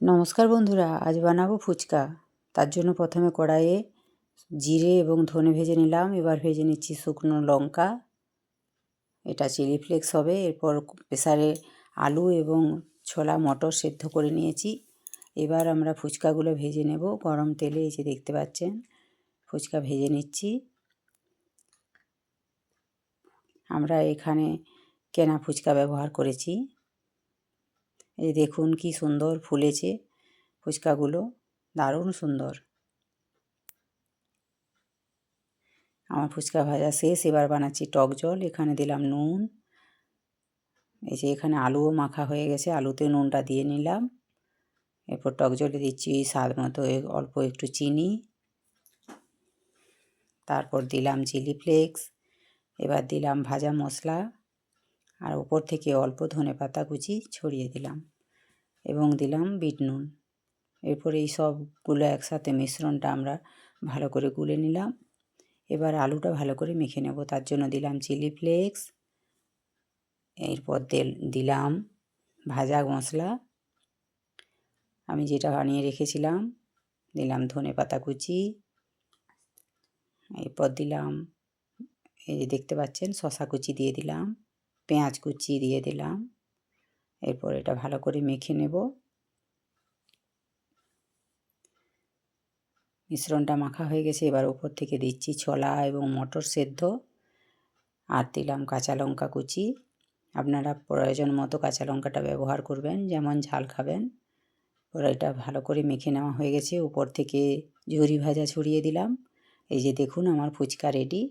নমস্কার বন্ধুরা, আজ বানাবো ফুচকা। তার জন্য প্রথমে কড়াইয়ে জিরে এবং ধনে ভেজে নিলাম। এবার ভেজে নিচ্ছি শুকনো লঙ্কা। এটা চিলি ফ্লেক্স হবে। এরপর প্রেসারে আলু এবং ছোলা মটর সেদ্ধ করে নিয়েছি। এবার আমরা ফুচকাগুলো ভেজে নেব গরম তেলে। এই যে দেখতে পাচ্ছেন ফুচকা ভেজে নিচ্ছি। আমরা এখানে কেনা ফুচকা ব্যবহার করেছি। এই দেখুন কি সুন্দর ফুলেছে ফুচকাগুলো, দারুণ সুন্দর। আমার ফুচকা ভাজা শেষ। এবার বানাচ্ছি টক জল। এখানে দিলাম নুন। এই যে এখানে আলুও মাখা হয়ে গেছে, আলুতে নুনটা দিয়ে নিলাম। এরপর টক জলে দিচ্ছি স্বাদ মতো অল্প একটু চিনি। তারপর দিলাম চিলি ফ্লেক্স। এবার দিলাম ভাজা মশলা আর উপর থেকে অল্প ধনেপাতা কুচি ছড়িয়ে দিলাম এবং দিলাম বিট নুন। এরপর এই সবগুলো একসাথে মিশ্রণটা আমরা ভালো করে গুলে নিলাম। এবার আলুটা ভালো করে মেখে নেব। তার জন্য দিলাম চিলি ফ্লেক্স। এরপর দিলাম ভাজা মশলা আমি যেটা বানিয়ে রেখেছিলাম। দিলাম ধনেপাতা কুচি। এরপর দিলাম এই যে দেখতে পাচ্ছেন শসা কুচি দিয়ে দিলাম, পেঁয়াজ কুচি দিয়ে দিলাম। এরপর এটা ভালো করে মেখে নেব। মিশ্রণটা মাখা হয়ে গেছে। এবার উপর থেকে দিচ্ছি ছোলা এবং মটর সেদ্ধ আর দিলাম কাঁচা লঙ্কা কুচি। আপনারা প্রয়োজন মতো কাঁচা লঙ্কাটা ব্যবহার করবেন, যেমন ঝাল খাবেন। ওরা এটা ভালো করে মেখে নেওয়া হয়ে গেছে। উপর থেকে ঝুরি ভাজা ছড়িয়ে দিলাম। এই যে দেখুন আমার ফুচকা রেডি।